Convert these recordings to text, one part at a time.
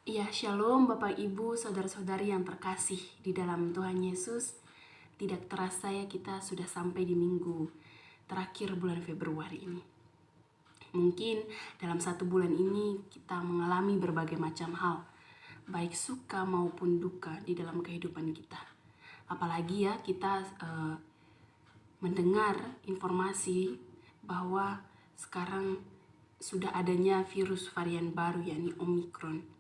Ya, shalom Bapak Ibu, saudara-saudari yang terkasih di dalam Tuhan Yesus. Tidak terasa ya kita sudah sampai di minggu terakhir bulan Februari ini. Mungkin dalam 1 bulan ini kita mengalami berbagai macam hal, baik suka maupun duka di dalam kehidupan kita. Apalagi ya kita mendengar informasi bahwa sekarang sudah adanya virus varian baru yakni Omicron.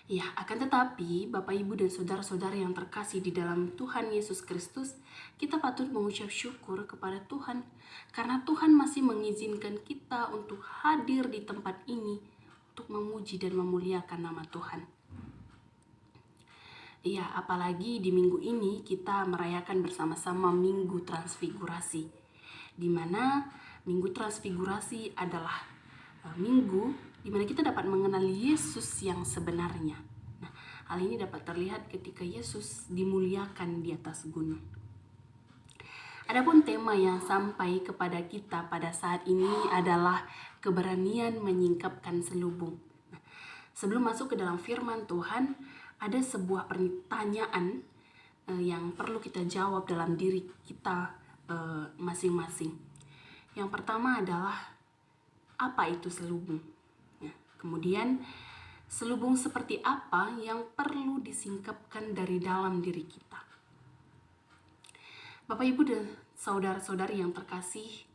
Ya, akan tetapi Bapak Ibu dan saudara-saudara yang terkasih di dalam Tuhan Yesus Kristus, kita patut mengucap syukur kepada Tuhan karena Tuhan masih mengizinkan kita untuk hadir di tempat ini untuk memuji dan memuliakan nama Tuhan. Ya, apalagi di minggu ini kita merayakan bersama-sama Minggu Transfigurasi, di mana Minggu Transfigurasi adalah minggu di mana kita dapat mengenal Yesus yang sebenarnya. Nah, hal ini dapat terlihat ketika Yesus dimuliakan di atas gunung. Adapun tema yang sampai kepada kita pada saat ini adalah keberanian menyingkapkan selubung. Nah, sebelum masuk ke dalam firman Tuhan, ada sebuah pertanyaan yang perlu kita jawab dalam diri kita masing-masing. Yang pertama adalah, apa itu selubung? Ya, kemudian selubung seperti apa yang perlu disingkapkan dari dalam diri kita? Bapak Ibu dan saudara-saudari yang terkasih,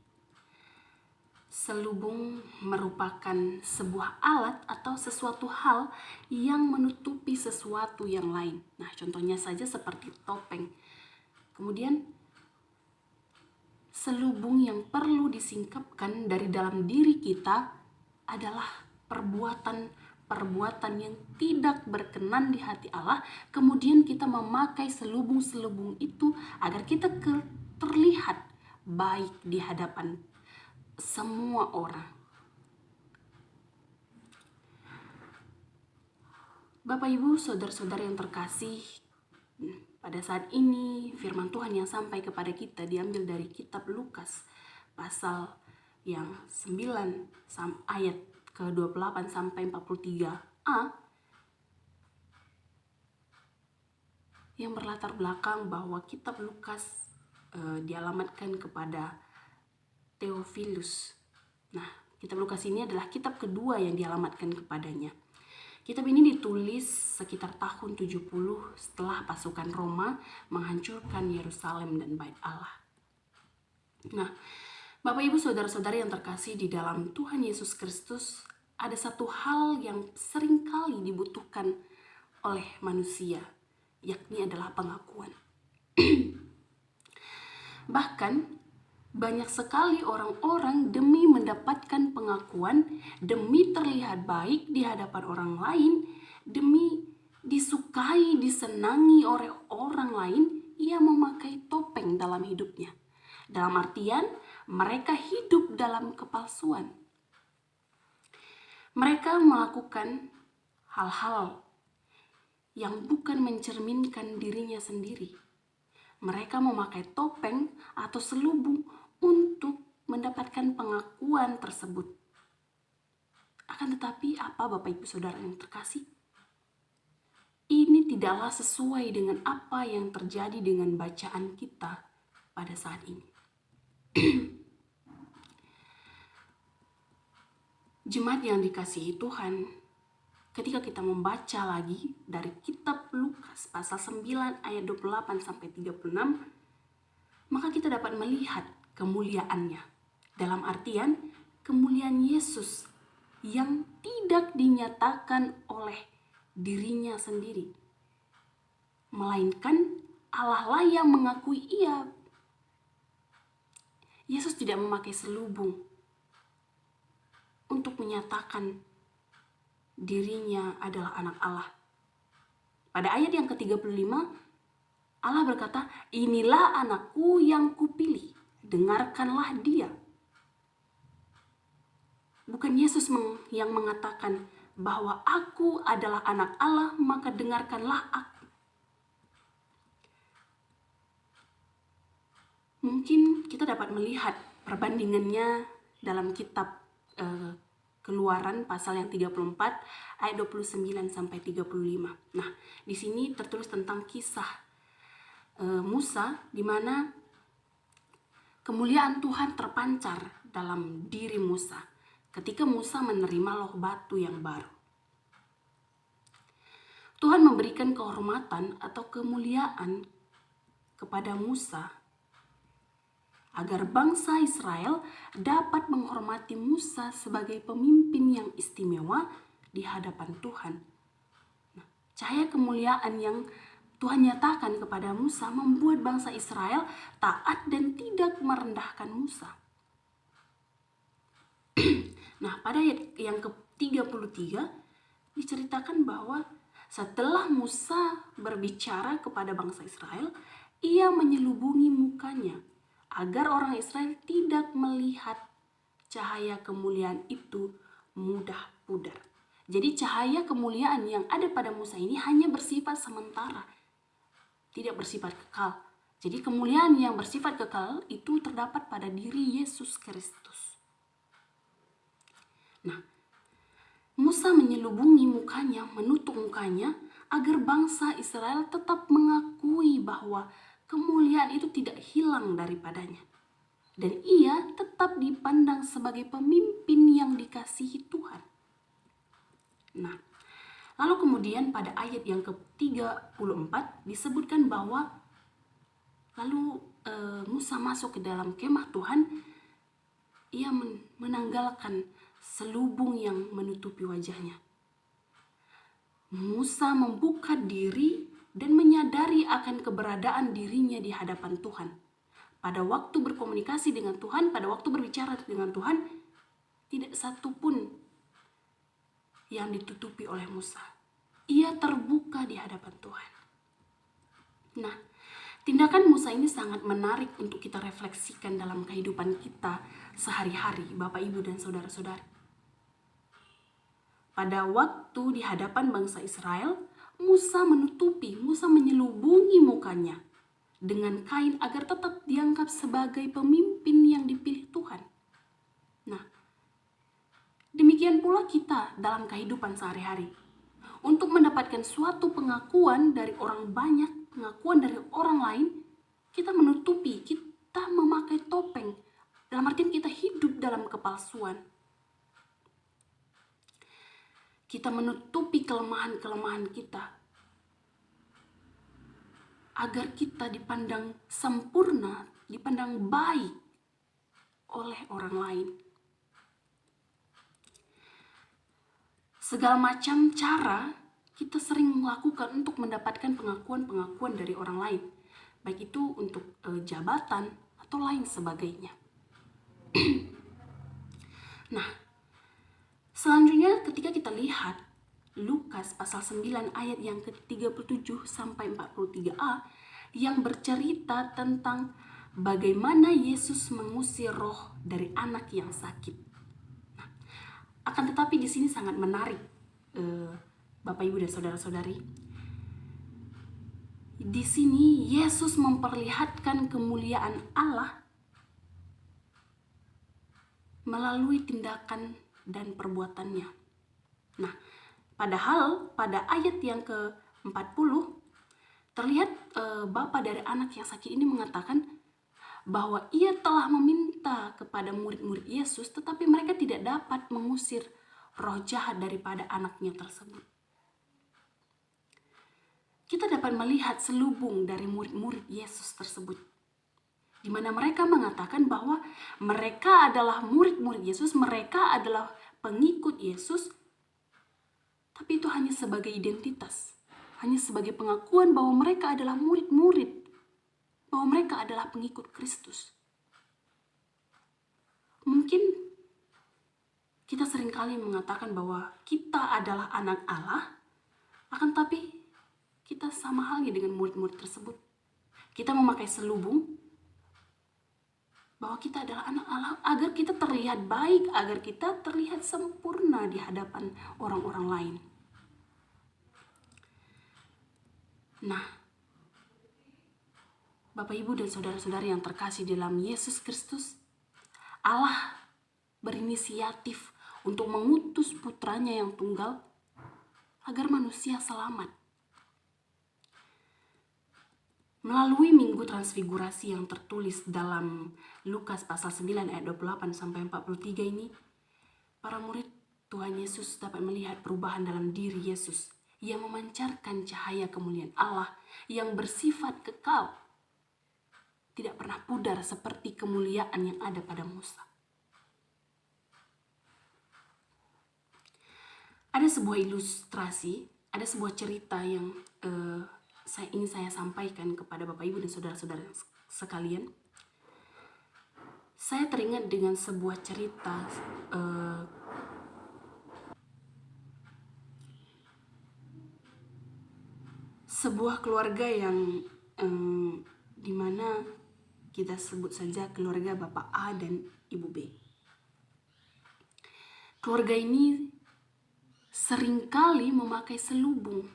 selubung merupakan sebuah alat atau sesuatu hal yang menutupi sesuatu yang lain. Nah, contohnya saja seperti topeng. Kemudian selubung yang perlu disingkapkan dari dalam diri kita adalah perbuatan yang tidak berkenan di hati Allah. Kemudian kita memakai selubung-selubung itu agar kita terlihat baik di hadapan semua orang. Bapak Ibu, saudara-saudara yang terkasih, pada saat ini firman Tuhan yang sampai kepada kita diambil dari kitab Lukas pasal yang 9 ayat ke-28 sampai 43a, yang berlatar belakang bahwa kitab Lukas dialamatkan kepada Theophilus. Nah, kitab Lukas ini adalah kitab kedua yang dialamatkan kepadanya. Kitab ini ditulis sekitar tahun 70 setelah pasukan Roma menghancurkan Yerusalem dan Bait Allah. Nah, Bapak Ibu saudara-saudari yang terkasih di dalam Tuhan Yesus Kristus, ada satu hal yang seringkali dibutuhkan oleh manusia, yakni adalah pengakuan. Bahkan banyak sekali orang-orang demi mendapatkan pengakuan, demi terlihat baik di hadapan orang lain, demi disukai, disenangi oleh orang lain, ia memakai topeng dalam hidupnya. Dalam artian, mereka hidup dalam kepalsuan. Mereka melakukan hal-hal yang bukan mencerminkan dirinya sendiri. Mereka memakai topeng atau selubung untuk mendapatkan pengakuan tersebut. Akan tetapi apa Bapak Ibu Saudara yang terkasih? Ini tidaklah sesuai dengan apa yang terjadi dengan bacaan kita pada saat ini. Jemaat yang dikasihi Tuhan, ketika kita membaca lagi dari kitab Lukas pasal 9 ayat 28 sampai 36, maka kita dapat melihat kemuliaannya. Dalam artian kemuliaan Yesus yang tidak dinyatakan oleh dirinya sendiri, melainkan Allah lah yang mengakui ia. Yesus tidak memakai selubung untuk menyatakan dirinya adalah anak Allah. Pada ayat yang ke-35, Allah berkata, "Inilah anakku yang kupilih, dengarkanlah dia." Bukan Yesus yang mengatakan bahwa aku adalah anak Allah, maka dengarkanlah aku. Mungkin kita dapat melihat perbandingannya dalam kitab Keluaran pasal yang 34 ayat 29 sampai 35. Nah, di sini tertulis tentang kisah Musa, di mana kemuliaan Tuhan terpancar dalam diri Musa ketika Musa menerima loh batu yang baru. Tuhan memberikan kehormatan atau kemuliaan kepada Musa agar bangsa Israel dapat menghormati Musa sebagai pemimpin yang istimewa di hadapan Tuhan. Nah, cahaya kemuliaan yang Tuhan nyatakan kepada Musa membuat bangsa Israel taat dan tidak merendahkan Musa. Nah, pada ayat yang ke-33 diceritakan bahwa setelah Musa berbicara kepada bangsa Israel, ia menyelubungi mukanya agar orang Israel tidak melihat cahaya kemuliaan itu mudah pudar. Jadi cahaya kemuliaan yang ada pada Musa ini hanya bersifat sementara, tidak bersifat kekal. Jadi kemuliaan yang bersifat kekal itu terdapat pada diri Yesus Kristus. Nah, Musa menyelubungi mukanya, menutup mukanya, agar bangsa Israel tetap mengakui bahwa kemuliaan itu tidak hilang daripadanya. Dan ia tetap dipandang sebagai pemimpin yang dikasihi Tuhan. Nah, lalu kemudian pada ayat yang ke-34 disebutkan bahwa lalu Musa masuk ke dalam kemah Tuhan, ia menanggalkan selubung yang menutupi wajahnya. Musa membuka diri dan menyadari akan keberadaan dirinya di hadapan Tuhan. Pada waktu berkomunikasi dengan Tuhan, pada waktu berbicara dengan Tuhan, tidak satu pun yang ditutupi oleh Musa. Ia terbuka di hadapan Tuhan. Nah, tindakan Musa ini sangat menarik untuk kita refleksikan dalam kehidupan kita sehari-hari, Bapak, Ibu, dan saudara-saudari. Pada waktu di hadapan bangsa Israel, Musa menyelubungi mukanya dengan kain agar tetap dianggap sebagai pemimpin yang dipilih Tuhan. Nah, demikian pula kita dalam kehidupan sehari-hari. Untuk mendapatkan suatu pengakuan dari orang banyak, pengakuan dari orang lain, kita menutupi, kita memakai topeng. Dalam artian kita hidup dalam kepalsuan. Kita menutupi kelemahan-kelemahan kita agar kita dipandang sempurna, dipandang baik oleh orang lain. Segala macam cara kita sering melakukan untuk mendapatkan pengakuan-pengakuan dari orang lain, baik itu untuk jabatan atau lain sebagainya. Nah, selanjutnya ketika kita lihat Lukas pasal 9 ayat yang ke-37 sampai 43a yang bercerita tentang bagaimana Yesus mengusir roh dari anak yang sakit. Nah, akan tetapi di sini sangat menarik, Bapak, Ibu, dan saudara-saudari. Di sini Yesus memperlihatkan kemuliaan Allah melalui tindakan dan perbuatannya. Nah, padahal pada ayat yang ke-40 terlihat bapa dari anak yang sakit ini mengatakan bahwa ia telah meminta kepada murid-murid Yesus, tetapi mereka tidak dapat mengusir roh jahat daripada anaknya tersebut. Kita dapat melihat selubung dari murid-murid Yesus tersebut, di mana mereka mengatakan bahwa mereka adalah murid-murid Yesus, mereka adalah pengikut Yesus, tapi itu hanya sebagai identitas, hanya sebagai pengakuan bahwa mereka adalah murid-murid, bahwa mereka adalah pengikut Kristus. Mungkin kita seringkali mengatakan bahwa kita adalah anak Allah, akan tapi kita sama halnya dengan murid-murid tersebut. Kita memakai selubung bahwa kita adalah anak Allah agar kita terlihat baik, agar kita terlihat sempurna di hadapan orang-orang lain. Nah, Bapak, Ibu, dan saudara-saudari yang terkasih dalam Yesus Kristus, Allah berinisiatif untuk mengutus putranya yang tunggal agar manusia selamat. Melalui Minggu Transfigurasi yang tertulis dalam Lukas pasal 9 ayat 28 sampai 43 ini, para murid Tuhan Yesus dapat melihat perubahan dalam diri Yesus yang memancarkan cahaya kemuliaan Allah yang bersifat kekal, tidak pernah pudar seperti kemuliaan yang ada pada Musa. Ada sebuah ilustrasi, ada sebuah cerita yang ingin saya sampaikan kepada Bapak Ibu dan saudara-saudara sekalian. Saya teringat dengan sebuah cerita sebuah keluarga yang dimana kita sebut saja keluarga Bapak A dan Ibu B. Keluarga ini seringkali memakai selubung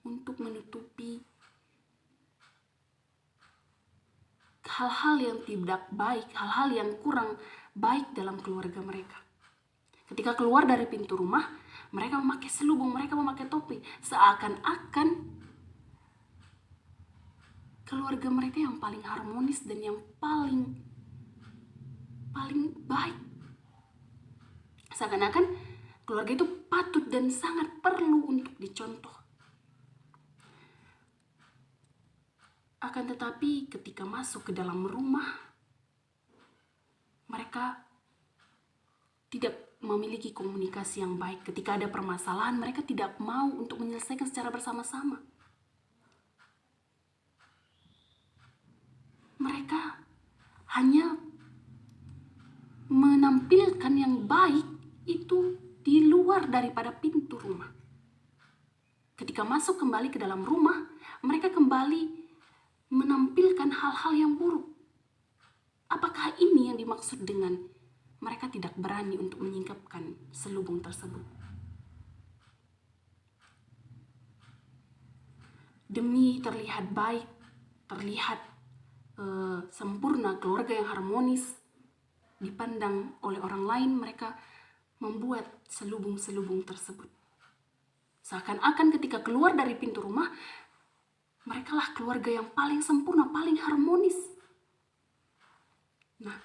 untuk menutupi hal-hal yang tidak baik, hal-hal yang kurang baik dalam keluarga mereka. Ketika keluar dari pintu rumah, mereka memakai selubung, mereka memakai topi, seakan-akan keluarga mereka yang paling harmonis dan yang paling baik. Seakan-akan keluarga itu patut dan sangat perlu untuk dicontoh. Akan tetapi ketika masuk ke dalam rumah, mereka tidak memiliki komunikasi yang baik. Ketika ada permasalahan, mereka tidak mau untuk menyelesaikan secara bersama-sama. Mereka hanya menampilkan yang baik itu di luar daripada pintu rumah. Ketika masuk kembali ke dalam rumah, mereka kembali menampilkan hal-hal yang buruk. Apakah ini yang dimaksud dengan mereka tidak berani untuk menyingkapkan selubung tersebut? Demi terlihat baik, terlihat sempurna, keluarga yang harmonis dipandang oleh orang lain, mereka membuat selubung-selubung tersebut. Seakan-akan ketika keluar dari pintu rumah, merekalah keluarga yang paling sempurna, paling harmonis. Nah,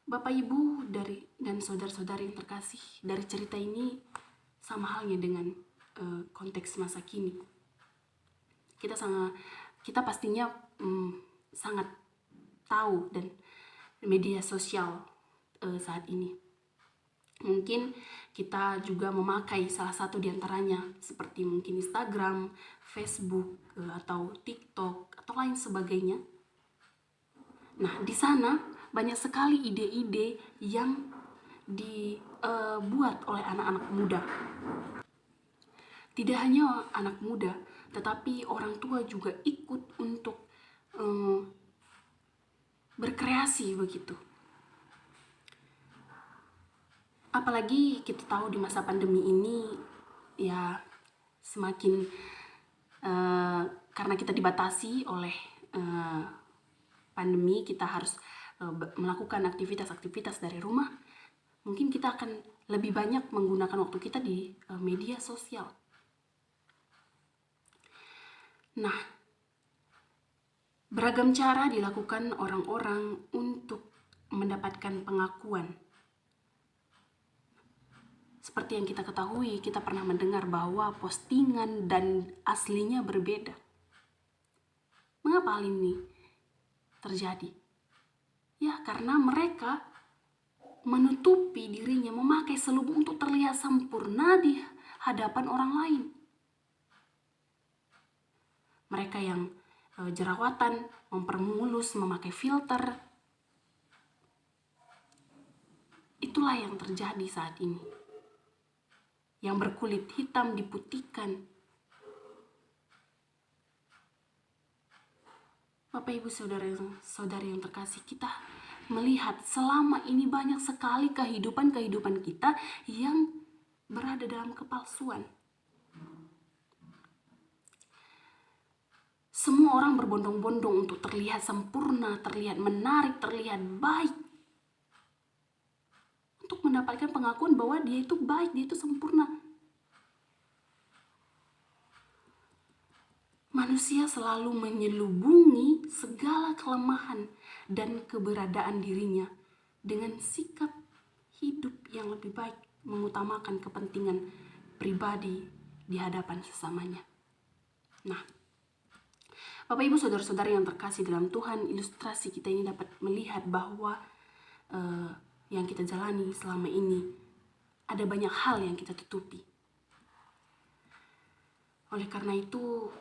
Bapak Ibu dan saudara-saudari yang terkasih, dari cerita ini sama halnya dengan konteks masa kini. Kita pastinya sangat tahu dan media sosial saat ini. Mungkin kita juga memakai salah satu diantaranya, seperti mungkin Instagram, Facebook, atau TikTok, atau lain sebagainya. Nah, di sana banyak sekali ide-ide yang dibuat oleh anak-anak muda. Tidak hanya anak muda, tetapi orang tua juga ikut untuk berkreasi begitu. Apalagi kita tahu di masa pandemi ini, ya semakin karena kita dibatasi oleh pandemi, kita harus melakukan aktivitas-aktivitas dari rumah. Mungkin kita akan lebih banyak menggunakan waktu kita di media sosial. Nah, beragam cara dilakukan orang-orang untuk mendapatkan pengakuan. Seperti yang kita ketahui, kita pernah mendengar bahwa postingan dan aslinya berbeda. Mengapa hal ini terjadi? Ya, karena mereka menutupi dirinya, memakai selubung untuk terlihat sempurna di hadapan orang lain. Mereka yang jerawatan, mempermulus, memakai filter. Itulah yang terjadi saat ini. Yang berkulit hitam diputihkan. Bapak Ibu saudara-saudari yang terkasih, kita melihat selama ini banyak sekali kehidupan kita yang berada dalam kepalsuan. Semua orang berbondong-bondong untuk terlihat sempurna, terlihat menarik, terlihat baik. untuk mendapatkan pengakuan bahwa dia itu baik, dia itu sempurna. Manusia selalu menyelubungi segala kelemahan dan keberadaan dirinya dengan sikap hidup yang lebih baik, mengutamakan kepentingan pribadi di hadapan sesamanya. Nah, Bapak Ibu saudara-saudara yang terkasih dalam Tuhan, ilustrasi kita ini dapat melihat bahwa yang kita jalani selama ini ada banyak hal yang kita tutupi. Oleh karena itu,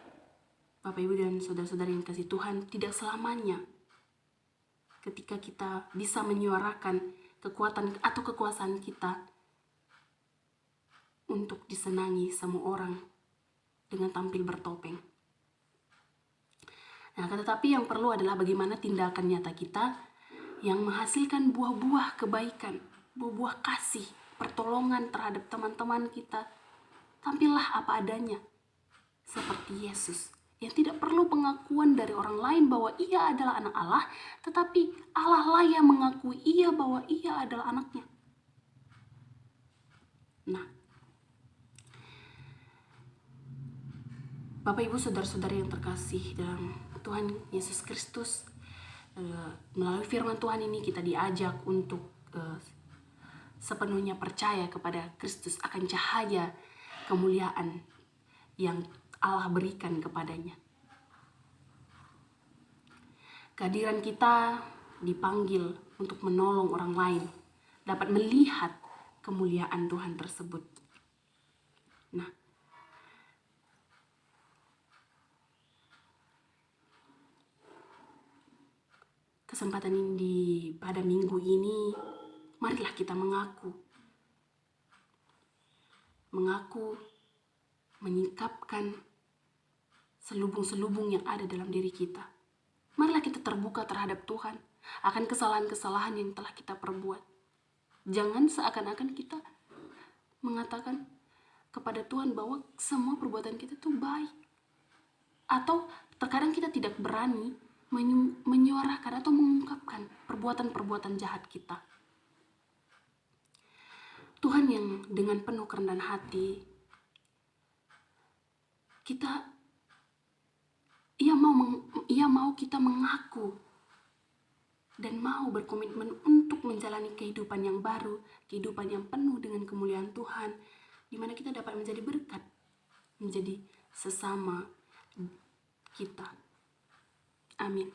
Bapak Ibu dan saudara-saudara yang kasih Tuhan, tidak selamanya ketika kita bisa menyuarakan kekuatan atau kekuasaan kita untuk disenangi semua orang dengan tampil bertopeng. Nah, tetapi yang perlu adalah bagaimana tindakan nyata kita yang menghasilkan buah-buah kebaikan, buah-buah kasih, pertolongan terhadap teman-teman kita. Tampillah apa adanya, seperti Yesus, yang tidak perlu pengakuan dari orang lain bahwa ia adalah anak Allah, tetapi Allah lah yang mengakui ia bahwa ia adalah anaknya. Nah, Bapak Ibu saudara-saudari yang terkasih dalam Tuhan Yesus Kristus, melalui firman Tuhan ini kita diajak untuk sepenuhnya percaya kepada Kristus akan cahaya kemuliaan yang Allah berikan kepadanya. Kehadiran kita dipanggil untuk menolong orang lain dapat melihat kemuliaan Tuhan tersebut. Nah, kesempatan ini pada minggu ini, marilah kita mengaku, menyingkapkan selubung-selubung yang ada dalam diri kita. Marilah kita terbuka terhadap Tuhan akan kesalahan-kesalahan yang telah kita perbuat. Jangan seakan-akan kita mengatakan kepada Tuhan bahwa semua perbuatan kita itu baik. Atau terkadang kita tidak berani menyuarakan atau mengungkapkan perbuatan-perbuatan jahat kita. Tuhan yang dengan penuh kerendahan hati, Ia mau kita mengaku dan mau berkomitmen untuk menjalani kehidupan yang baru, kehidupan yang penuh dengan kemuliaan Tuhan, di mana kita dapat menjadi berkat, menjadi sesama kita. Amin.